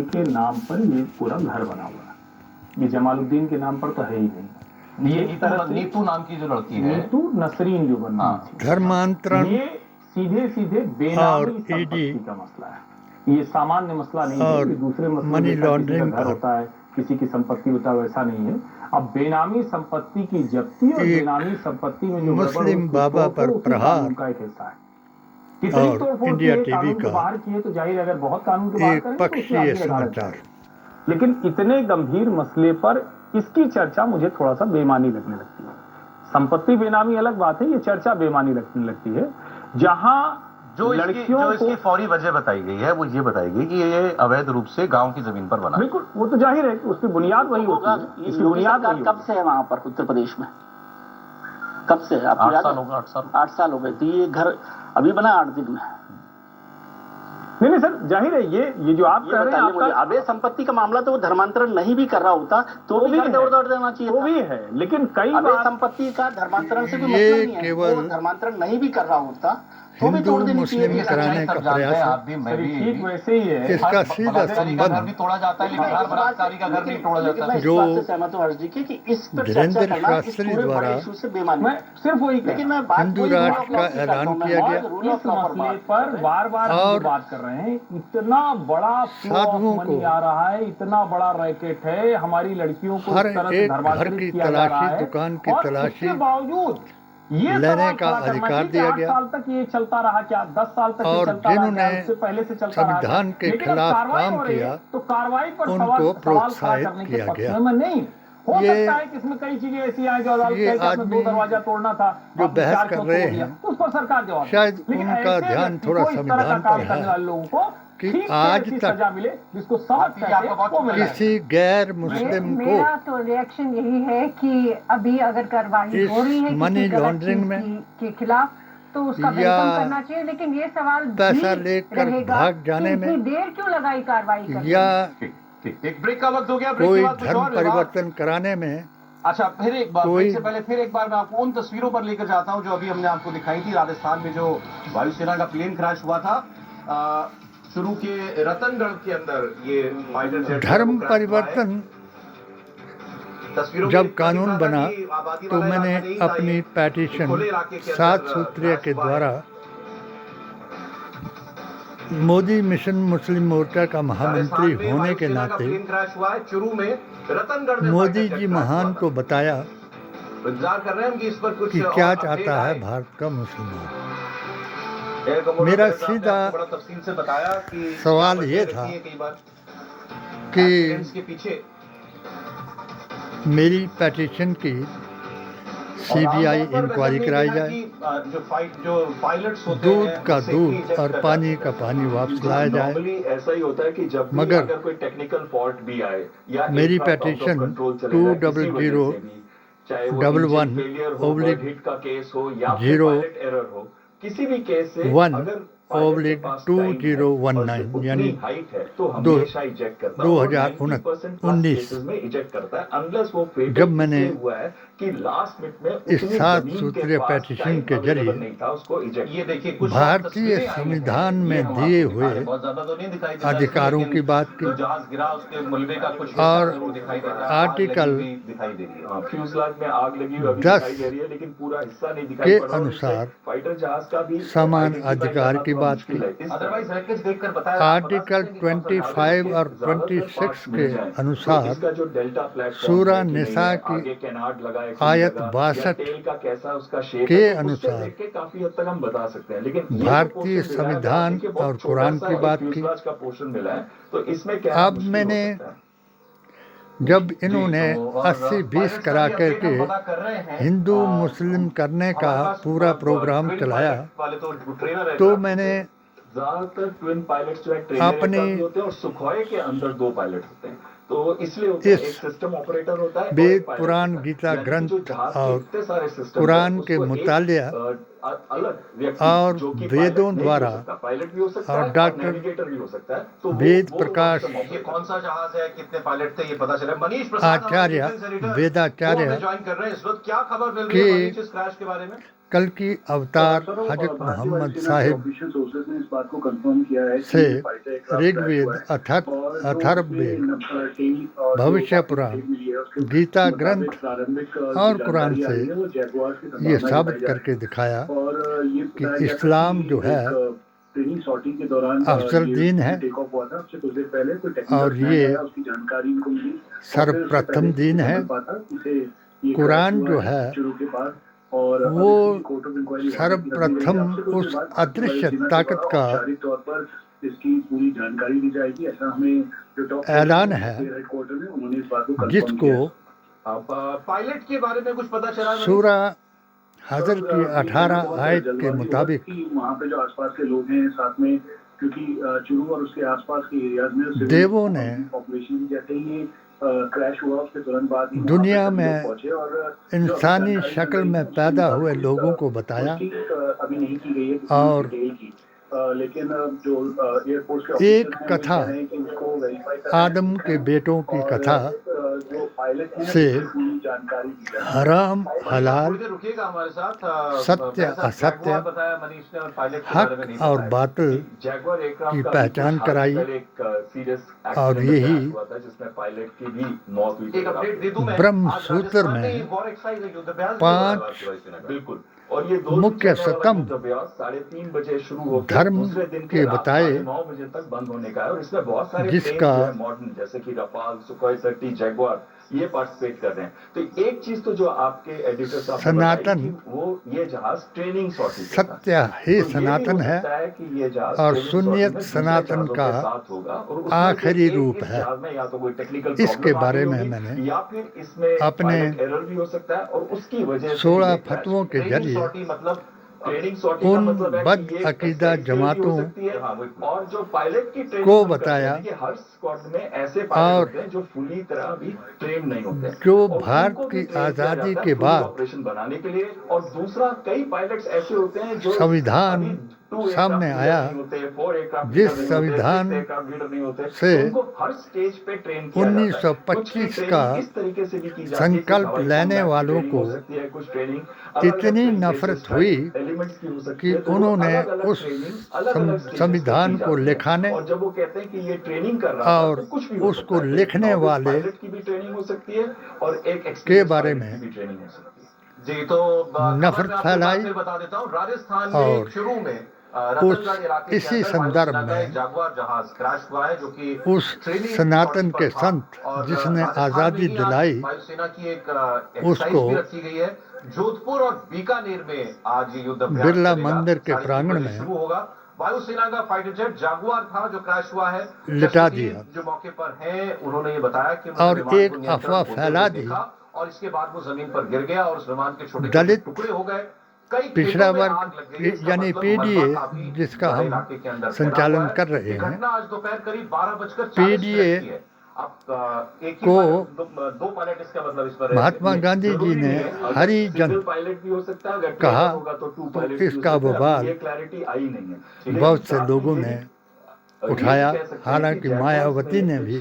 के नाम पर ये पूरा घर बना हुआ है। ये जमालुद्दीन के नाम पर तो है ही नहीं। ये नीतू नाम की जो लड़की है, नीतू नसरीन जो बनी थी, धर्मांतरण ये सीधे सीधे बेनामी संपत्ति का मसला है। ये सामान्य मसला नहीं है, ये दूसरे मसले मनी जैसा किसी का लॉन्ड्रिंग घर होता है, किसी की संपत्ति होता है, वैसा नहीं है। अब बेनामी संपत्ति की जब्ती और बेनामी संपत्ति में जो मुस्लिम बाबा पर प्रहार का एक हिस्सा है। और इंडिया टीवी का बाहर किए तो जाहिर अगर बहुत कानून के बाहर एक करेंगे तो पक्षीय उसमें आगे अदालत समाचार। जाएगी। लेकिन इतने गंभीर मसले पर इसकी चर्चा मुझे थोड़ा सा बेमानी लगने लगती है। संपत्ति बेनामी अलग बात है, ये चर्चा बेमानी लगने लगती है। जहां जो इसकी फौरी वजह बताई गई है वो ये बताई गई कि ये अवैध रूप से गांव की जमीन पर बना। बिल्कुल, वो तो जाहिर है कि उसकी बुनियाद वही होगा। इसकी बुनियाद कब से है वहां पर उत्तर प्रदेश में? कब से है? 8 साल होगा। 8 साल हो गए। तो ये घर अभी बना 8 दिन में? नहीं सर, जाहिर है ये जो आप कह रहे हैं आपका अवैध संपत्ति का मामला, तो वो धर्मांतरण नहीं भी कर रहा होता तो भी दौड़ देना चाहिए। वो भी है, लेकिन कई अवैध संपत्ति का धर्मांतरण से कोई मतलब नहीं है। वो धर्मांतरण नहीं भी कर रहा होता तो भी तोड़ देनी चाहिए। मुस्लिम कराने का प्रयास आप भी मैं भी ठीक वैसे ही है। इसका सीधा संबंध भी तोड़ा जाता है, लेकिन हर बलात्कारी का घर नहीं तोड़ा जाता। जो सहमत हूं हर्ष जी की कि इस पर धीरेन्द्र चर्चा करना इस शास्त्री पूरे द्वारा बड़े इशू से बेमानी मैं सिर्फ वही, लेकिन मैं बात हिंदू राष्ट्र का ऐलान किया गया इस मसले पर बार बार और बात कर रहे हैं। इतना बड़ा साधुओं को मनी आ रहा है, इतना बड़ा रैकेट है, हमारी लड़कियों को हर इस तरह से एक घर धर्मांतरित की किया जा रहा तलाशी, है। दुकान की और तलाशी इसके बावजूद ये लेने सवाल का खड़ा करना अधिकार कि दिया 8 गया। साल तक ये चलता रहा क्या, 10 साल तक ये और चलता रहा क्या, जिन्होंने उससे पहले से चलता रहा संविधान के लेकिन खिलाफ कार्रवाई काम हो रही है, किया, तो कार्रवाई पर उनको सवाल खड़ा प्रोत्साहित करने के किया पक्ष गया। में मैं नहीं। हो ये- सकता है कि इसमें कई चीजें ऐसी आए जो अदालत ये कहे कि आपने 2 आदमी दरवाजा तोड़ना था, जो आपने बहस 4 कर क्यों रहे तोड़ दिया, हैं, तो उस पर सरकार जवाब शायद देगी। लेकिन उनका ऐसे ध्यान व्यक्ति थोड़ा को इस तरह का संविधान काम पर करने है वाले लोगों को कि ठीक से आज ऐसी तक सजा मिले जिसको समझ सके वो मिले। किसी गैर मुस्लिम को मेरा तो रिएक्शन यही है कि अभी अगर कार्रवाई इस हो रही है मनी किसी गलत लॉन्ड्रिंग चीज में के खिलाफ तो उसका या वेलकम करना चाहिए। लेकिन ये सवाल पैसा भी लेकर रहेगा भाग जाने कि में इतनी देर क्यों लगाई कार्रवाई करने या एक ब्रेक का वक्त हो गया। ब्रेक कोई के बाद कुछ धर्म और विवाद। परिवर्तन कराने में अच्छा, फिर एक बार कोई- ब्रेक से पहले फिर एक बार मैं आपको उन तस्वीरों पर लेकर जाता हूं जो अभी हमने आपको दिखाई थी। राजस्थान में जो वायुसेना का प्लेन क्रैश हुआ था, शुरू के रतनगढ़ के अंदर ये फाइटर जेट धर्म परिवर्तन जब कानून बना तो मैंने अपनी पेटिशन 7 सूत्रीय के द्वारा मोदी मिशन मुस्लिम मोर्चा का महामंत्री होने के नाते मोदी जी महान को बताया इंतजार कर रहे हैं कि इस पर कुछ कि क्या चाहता है भारत का मुसलमान। मेरा सीधा सवाल ये था कि मेरी पेटिशन की सीबीआई इंक्वायरी कराई जाए, दूध का दूध और पानी का पानी वापस लाया जाए। ऐसा ही होता है कि जब भी मगर अगर कोई टेक्निकल फॉल्ट भी आए या मेरी पेटिशन 20011/0 का केस हो या पायलट एरर हो, किसी भी केस से 1/2019 यानी हाइट है तो हमेशा इजेक्ट करता है। 2019 में इजेक्ट करता है अनलेस वो जब मैंने हुआ है कि लास्ट मिनट में इस 7 सूत्रीय पेटिशन के जरिए नहीं था उसको इजेक्ट। ये देखिए कुछ भारतीय संविधान में दिए हुए बहुत ज्यादा तो नहीं दिखाई दे रहा है, अधिकारों लेकिन की बात जो की जहाज गिरा उसके मलबे का कुछ और हिस्सा जरूर दिखाई दे रहा है। आर्टिकल आग लगी हुई दिखाई दे रही है। फ्यूजलाज में आग लगी हुई अभी 10 दिखाई दे रही है, लेकिन पूरा हिस्सा नहीं दिखाई के पड़ रहा। और अनुसार फाइटर जहाज का भी समान अधिकार की बात की। अदरवाइज रैकेट देखकर बताया आर्टिकल 25 और 26 के अनुसार सूरा निसा की आयत 62 के अनुसार काफी हद तक हम बता सकते हैं। लेकिन भारतीय संविधान और कुरान की बात की। का पोर्शन मिला है तो इसमें क्या अब मैंने जब इन्होंने 80-20 करा करके हिंदू मुस्लिम करने का पूरा प्रोग्राम चलाया तो मैंने ज्यादातर ट्विन पायलट्स जो है ट्रेनर अपने होते हैं और सुखोई के अंदर 2 पायलट होते हैं। तो इसलिए होता है, इस एक सिस्टम ऑपरेटर होता है, वेद पुराण गीता ग्रंथ और कुरान के मुतालिया और वेदों द्वारा और डॉक्टर भी हो सकता है। तो वेद प्रकाश ये कौन सा जहाज है, कितने पायलट थे, ये पता चला। मनीष प्रसाद आचार्य वेदाचार्य ज्वाइन कर रहे हैं इस वक्त। क्या खबर मिल रही कि है मनीष इस क्रैश के बारे में? कल की अवतार हजरत मोहम्मद साहिब ने इस बात को कंफर्म किया है से ऋग्वेद, अथर्ववेद, भविष्य पुराण, गीता ग्रंथ और कुरान से ये साबित करके दिखाया कि इस्लाम जो है अफजल दीन है और ये सर्वप्रथम दीन है। कुरान जो है वो सर्वप्रथम उस अदृश्य ताकत का इसकी पूरी जानकारी दी जाएगी, ऐसा हमें जो टॉप ऐलान है, उन्होंने इस बात को जिसको पायलट के बारे में कुछ पता चला? सूरा हजर की 18 आयत के मुताबिक वहाँ पे जो आसपास के लोग हैं साथ में, क्योंकि चुरू और उसके आसपास के एरियाज में देवों ने पॉपुलेशन जैसे ही क्रैश हुआ उसके तुरंत बाद ही दुनिया में इंसानी शक्ल में पैदा हुए लोगों को बताया अभी नहीं की गई है और लेकिन जो एयरपोर्ट के एक कथा आदम के बेटों की कथा से हराम हलाल, रुकिएगा हमारे साथ, सत्य असत्य, बताया मनीष ने, और पायलट के बारे में नहीं हक और बातिल की पहचान कराई और यही पायलट की भी मौत हुई। एक अपडेट दे दूं मैं, ब्रह्म सूत्र में 5 बिल्कुल, और ये मुख्य स्तंभ 3:30 बजे शुरू होकर धर्म दूसरे दिन के बताए 9 बजे तक बंद होने का है, और इसमें बहुत सारे जिसका मॉडर्न जैसे कि रफाल, सुखोई 30, जैगुआर ये पार्टिसिपेट कर रहे हैं। तो एक चीज तो जो आपके एडिटर साहब ने सनातन बताई कि वो ये जहाज ट्रेनिंग सॉर्टी सत्य ही सनातन है कि ये जहाज और ट्रेनिंग सुन्नियत सॉर्टी में सनातन दूसरे का जहाजों के साथ होगा, और उसमें आखिरी से रूप इस है। जहाज में या तो कोई टेक्निकल इसके प्रॉब्लम बारे आ में गई होगी, मैंने या फिर इसमें अपने एरर भी हो सकता है, और उसकी वजह से 16 ये crash। फतवों के ट्रेनिंग जरिए सॉर्टी मतलब ट्रेनिंग सॉर्टी का उन मतलब है बद कि ये अकीदा exercise भी हो जमातों सकती है, और जो पायलट की ट्रेनिंग को हम करते बताया हैं कि हर स्क्वाड में ऐसे और पायलट होते हैं जो फुली तरह भी ट्रेन नहीं होते हैं, जो और भारत उनको भी की train किया आज़ादी जाता है के fully बाद ऑपरेशन बनाने के लिए। और दूसरा, कई पायलट्स ऐसे होते हैं जो संविधान अभी 2 सामने aircraft आया, leader नहीं होते, 4 aircraft जिस leader नहीं होते, संविधान 6 aircraft leader नहीं होते, से तो उनको हर स्टेज पे ट्रेन किया जाता है। कुछ की 1925 का ट्रेनिंग इस तरीके से भी की जाती है कि संकल्प हवाई लेने combat की वालों ट्रेनिंग को हो सकती है, कुछ ट्रेनिंग इतनी नफरत हुई एलिमेंट्स की हो सकती कि है, तो वो उन्होंने अलग-अलग उस ट्रेनिंग अलग-अलग stages पे संविधान की को जाती है। लिखाने और जब वो कहते हैं कि ये ट्रेनिंग कर रहा था, और तो कुछ भी हो उसको सकता है। लिखने नौकरी वाले पायलट की भी ट्रेनिंग हो सकती है और एक के एक्सपीरियंस बारे पायलट में की भी ट्रेनिंग हो सकती है। जी, तो नफरत मैं आपको फैलाई बात फिर बता देता हूँ, राजस्थान और में शुरू में रतनगढ़ इलाके के इसी अंदर संदर्भ वायुसेना का एक में जागुआर जहाज क्रैश हुआ है, जो कि उस ट्रेनिंग सनातन सॉर्टी के पर था। संत और जिसने राजस्थान में आज़ादी ही आज दिलाई, वायुसेना की एक एक्सरसाइज उसको भी रखी गई है। जोधपुर और बीकानेर में आज ये युद्ध अभ्यास बिरला चलेगा। मंदिर के 3:30 प्रांगण बजे में शुरू होगा। वायुसेना का फाइटर जेट जागुआर था जो क्रैश हुआ है। लिटा जसप्रीत दिया जो मौके पर हैं, उन्होंने ये बताया कि और विमान एक को नियंत्रण अफवाह होते हुए फैला दी, देखा, और इसके बाद वो जमीन पर गिर गया और उस विमान के छोटे दलित टुकड़े हो गए। कई पिछड़ा खेतों में वर्ग आग लग गई। इसका यानी मतलब पीडीए मलबा काफी जिसका बड़े हम इलाके के अंदर संचालन फैला हुआ है। कर रहे ये हैं, घटना आज दोपहर करीब 12:40 पीडीए की है। अब एक ही को दो पायलट, इसका मतलब इस पर महात्मा गांधी जी ने हरिजन पायलट भी हो सकता है, अगर कहा, होगा तो 2 तो पायलट भी हो इसका सकते हैं। बवाल ये क्लैरिटी आई नहीं है। बहुत से लोगों ने उठाया। हालांकि मायावती ने भी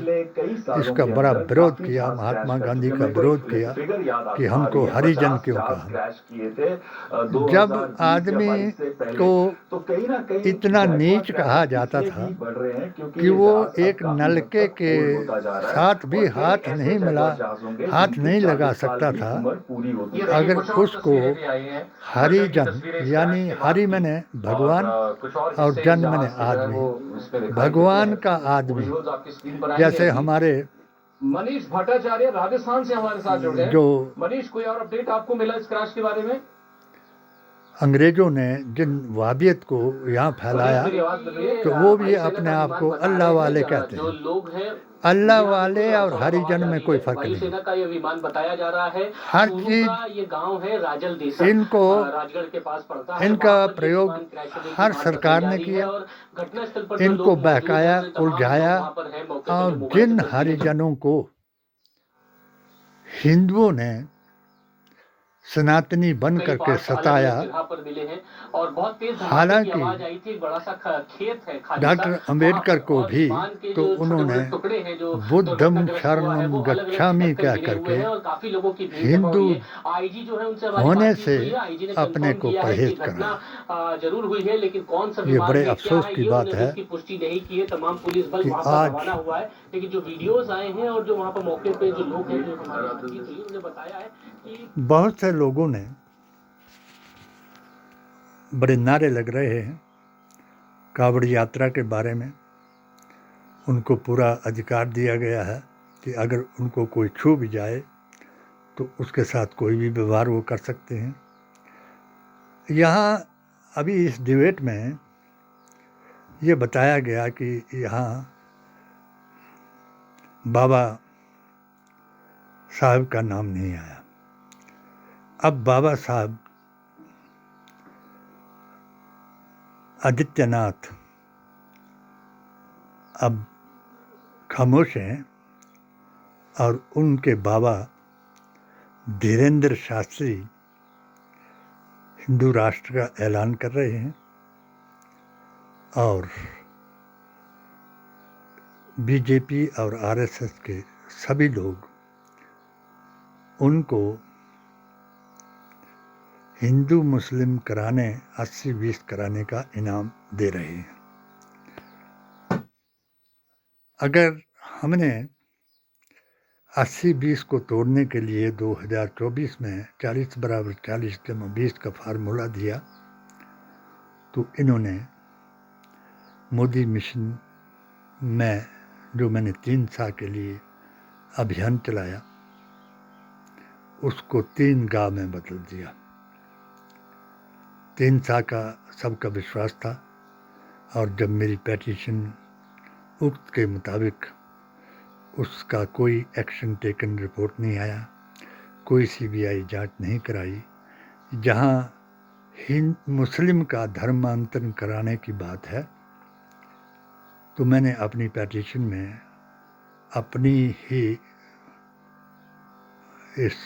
इसका बड़ा विरोध किया, महात्मा गांधी का विरोध किया कि हमको हरिजन क्यों कहा। जब आदमी को इतना नीच कहा जाता था कि वो एक नलके के साथ भी हाथ नहीं मिला, हाथ नहीं लगा सकता था, अगर उसको हरिजन यानी हरि मैंने भगवान और जन मैंने आदमी, भगवान का आदमी, जैसे हमारे मनीष भट्टाचार्य राजस्थान से हमारे साथ जुड़ गए। जो मनीष, कोई और अपडेट आपको मिला इस क्रैश के बारे में? अंग्रेजों ने जिन वाबियत को यहाँ फैलाया, तो वो भी अपने आप को अल्लाह वाले कहते हैं। लोग हैं अल्लाह वाले और हरिजन में कोई फर्क नहीं। वायुसेना का ये विमान बताया जा रहा है। हर चूरू चीज का ये गांव है राजल देसा, इनको राजगढ़ के पास पड़ता है। इनका वहाँ पर ये प्रयोग विमान क्रैश होने की हर बात सरकार ने बताई जा रही किया। है और घटनास्थल पर जो इनको लोग मौजूद बहकाया, हैं, तमाम उलझाया, लोग वहाँ पर हैं, मौके पर और जो मोबाइल जिन से तस्वीरें हरिजनों को हिंदुओं ने सनातनी बन कई करके पार्ट्स अलग सताया। अलग जगह पर मिले हैं और बहुत तेज धमाके की हालांकि आवाज आई थी। बड़ा सा खेत है खाली डॉक्टर सा अंबेडकर वहां पर, को और भी विमान के तो जो उन्होंने छोटे-बड़े टुकड़े हैं जो बुद्धम दुर्घटनाग्रस्त हुआ है, वो शरणम अलग-अलग गच्छामि छत पे कह गिरे हुए करके हैं और काफी लोगों की भीड़ जमा हिंदू हुई है। आईजी जो है उनसे हमारी होने बातचीत से हुई है। आईजी ने अपने कंफर्म को किया है कि परहेज घटना कराया। जरूर हुई है, लेकिन कौन सा ये विमान बड़े है, क्या अफसोस है, की ये बात उन्होंने है इसकी पुष्टि नहीं की है। तमाम पुलिस बल कि वहां पर आज रवाना हुआ है, लेकिन जो वीडियोस आए हैं और जो वहां पर मौके पे जो लोग हैं, जो हमारी बातचीत हुई, उन्होंने बताया है कि बहुत से लोगों ने बड़े नारे लग रहे हैं कावड़ यात्रा के बारे में। उनको पूरा अधिकार दिया गया है कि अगर उनको कोई छू भी जाए तो उसके साथ कोई भी व्यवहार वो कर सकते हैं। यहाँ अभी इस डिबेट में ये बताया गया कि यहाँ बाबा साहब का नाम नहीं आया। अब बाबा साहब आदित्यनाथ अब खामोश हैं और उनके बाबा धीरेंद्र शास्त्री हिंदू राष्ट्र का ऐलान कर रहे हैं और बीजेपी और आरएसएस के सभी लोग उनको हिंदू मुस्लिम कराने 80-20 कराने का इनाम दे रहे हैं। अगर हमने 80-20 को तोड़ने के लिए 2024 में 40 बराबर 40 जमा 20 का फार्मूला दिया तो इन्होंने मोदी मिशन में जो मैंने 3 साल के लिए अभियान चलाया उसको 3 गाँव में बदल दिया। 3 साल का सबका विश्वास था और जब मेरी पेटिशन उक्त के मुताबिक उसका कोई एक्शन टेकन रिपोर्ट नहीं आया, कोई सीबीआई जांच नहीं कराई, जहां मुस्लिम का धर्मांतरण कराने की बात है, तो मैंने अपनी पेटिशन में अपनी ही इस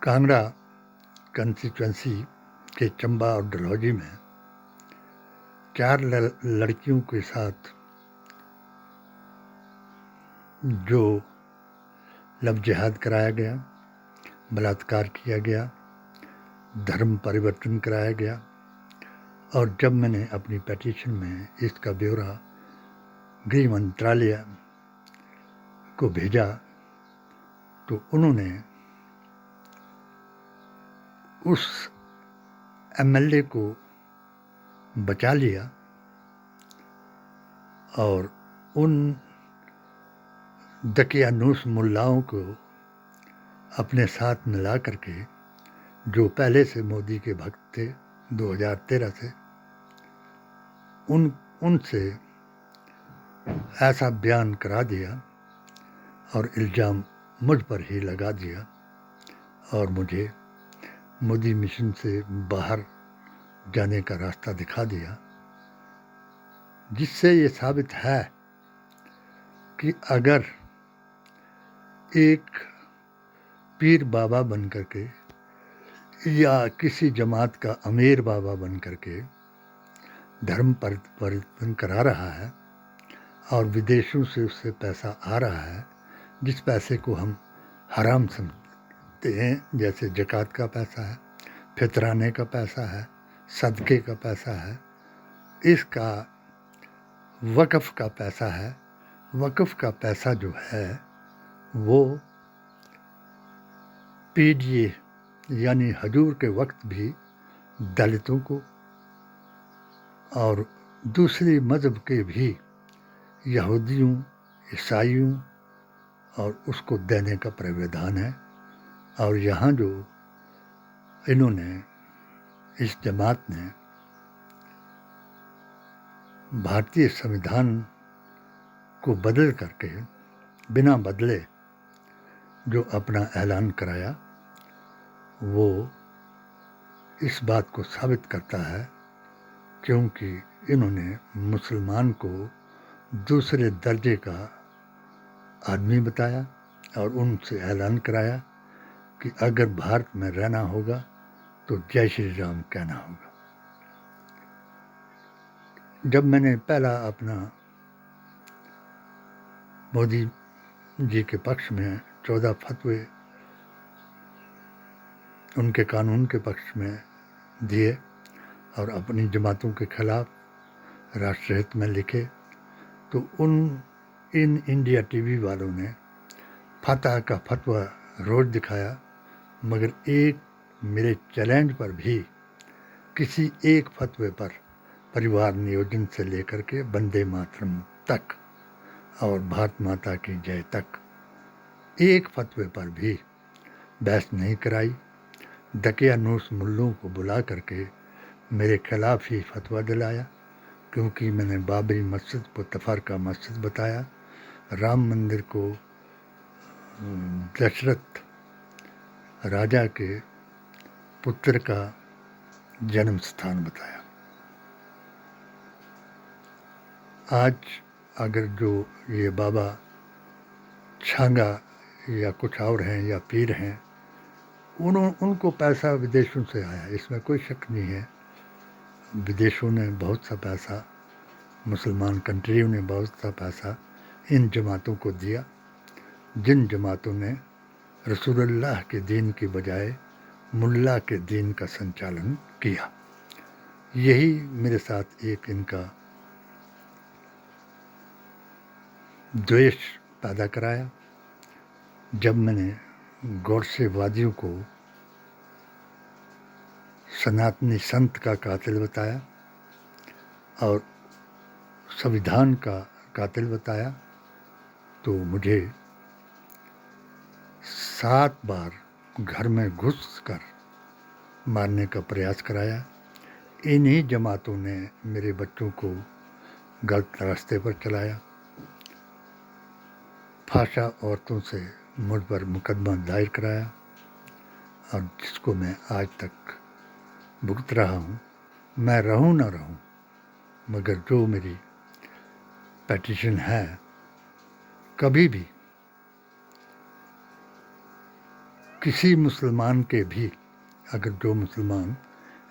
कांगड़ा कंस्टिट्यूंसी के चंबा और डलहौजी में 4 लड़कियों के साथ जो लव जिहाद कराया गया, बलात्कार किया गया, धर्म परिवर्तन कराया गया। और जब मैंने अपनी पेटिशन में इसका ब्यौरा गृह मंत्रालय को भेजा तो उन्होंने उस एमएलए को बचा लिया और उन दकियानूस मुल्लाओं को अपने साथ मिला करके, जो पहले से मोदी के भक्त थे 2013 से, उनसे ऐसा बयान करा दिया और इल्ज़ाम मुझ पर ही लगा दिया और मुझे मोदी मिशन से बाहर जाने का रास्ता दिखा दिया, जिससे ये साबित है कि अगर एक पीर बाबा बन करके या किसी जमात का अमीर बाबा बन करके धर्म परिवर्तन करा रहा है और विदेशों से उससे पैसा आ रहा है, जिस पैसे को हम हराम समझते हैं, जैसे ज़कात का पैसा है, फितराने का पैसा है, सदक़े का पैसा है, इसका वक़्फ़ का पैसा है। वक़्फ़ का पैसा जो है वो पीडीए यानी हजूर के वक्त भी दलितों को और दूसरी मज़हब के भी यहूदियों, ईसाइयों और उसको देने का प्रावधान है। और यहाँ जो इन्होंने इस जमात ने भारतीय संविधान को बदल करके बिना बदले जो अपना ऐलान कराया, वो इस बात को साबित करता है क्योंकि इन्होंने मुसलमान को दूसरे दर्जे का आदमी बताया और उनसे ऐलान कराया कि अगर भारत में रहना होगा तो जय श्री राम कहना होगा। जब मैंने पहला अपना मोदी जी के पक्ष में 14 फतवे उनके कानून के पक्ष में दिए और अपनी जमातों के खिलाफ राष्ट्रहित में लिखे, तो इन इंडिया टीवी वालों ने फतह का फतवा रोज दिखाया, मगर एक मेरे चैलेंज पर भी किसी एक फतवे पर परिवार नियोजन से लेकर के वंदे मातरम तक और भारत माता की जय तक एक फतवे पर भी बहस नहीं कराई। दकियानूस मुल्लों को बुला करके मेरे खिलाफ ही फतवा दिलाया, क्योंकि मैंने बाबरी मस्जिद को तफरका मस्जिद बताया, राम मंदिर को दशरथ राजा के पुत्र का जन्म स्थान बताया। आज अगर जो ये बाबा छांगा या कुछ और हैं या पीर हैं, उनको पैसा विदेशों से आया, इसमें कोई शक नहीं है। विदेशों ने बहुत सा पैसा, मुसलमान कंट्रियों ने बहुत सा पैसा इन जमातों को दिया, जिन जमातों ने रसूलुल्लाह के दीन की बजाय मुल्ला के दीन का संचालन किया। यही मेरे साथ एक इनका द्वेष पैदा कराया। जब मैंने गोडसेवादियों को सनातनी संत का कातिल बताया और संविधान का कातिल बताया, तो मुझे 7 बार घर में घुस कर मारने का प्रयास कराया। इन्हीं जमातों ने मेरे बच्चों को गलत रास्ते पर चलाया। फाशा औरतों से मुझ पर मुकदमा दायर कराया, और जिसको मैं आज तक भुगत रहा हूँ। मैं रहूँ ना रहूँ, मगर जो मेरी पेटिशन है, कभी भी किसी मुसलमान के भी, अगर जो मुसलमान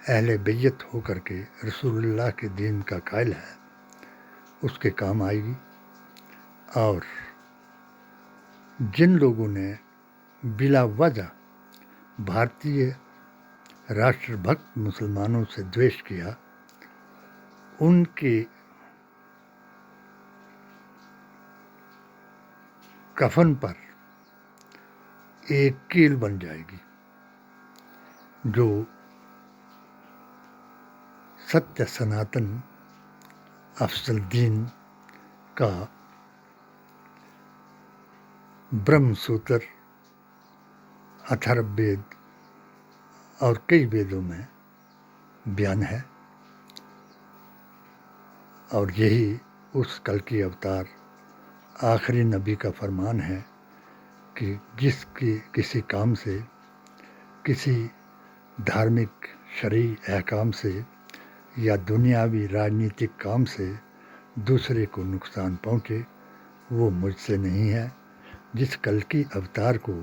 अहले बैयत हो करके रसूलुल्लाह के दीन का कायल है, उसके काम आएगी। और जिन लोगों ने बिला वजह भारतीय राष्ट्रभक्त मुसलमानों से द्वेष किया, उनके कफन पर एक कील बन जाएगी, जो सत्य सनातन अफजल दीन का ब्रह्म सूत्र, अथर्व वेद और कई वेदों में बयान है। और यही उस कल की अवतार आखिरी नबी का फरमान है कि जिसकी किसी काम से, किसी धार्मिक शरई अहकाम से या दुनियावी राजनीतिक काम से दूसरे को नुकसान पहुँचे, वो मुझसे नहीं है। जिस कल की अवतार को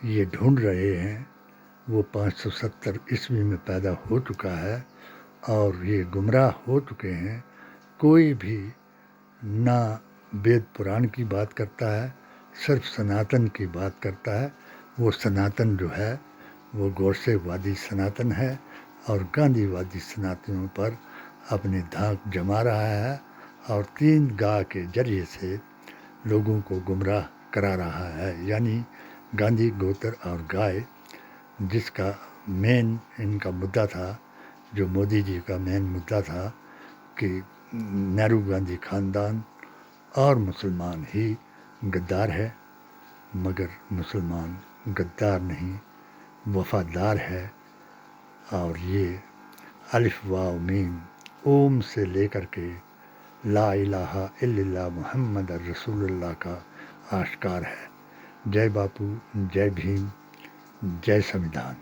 ये ढूंढ रहे हैं, वो 570 ईस्वी में पैदा हो चुका है और ये गुमराह हो चुके हैं। कोई भी ना वेद पुराण की बात करता है, सिर्फ सनातन की बात करता है। वो सनातन जो है वो गोडसेवादी सनातन है और गांधीवादी सनातनों पर अपनी धाक जमा रहा है और 3 गाय के जरिए से लोगों को गुमराह करा रहा है। यानी गांधी, गोत्र और गाय, जिसका मेन इनका मुद्दा था, जो मोदी जी का मेन मुद्दा था कि नेहरू गांधी खानदान और मुसलमान ही गद्दार है, मगर मुसलमान गद्दार नहीं, वफादार है। और ये अलिफ वाव मीम ओम से लेकर के ला इलाहा इल्लल्लाह मुहम्मद रसूलुल्लाह का आश्कार है। जय बापू, जय भीम, जय संविधान।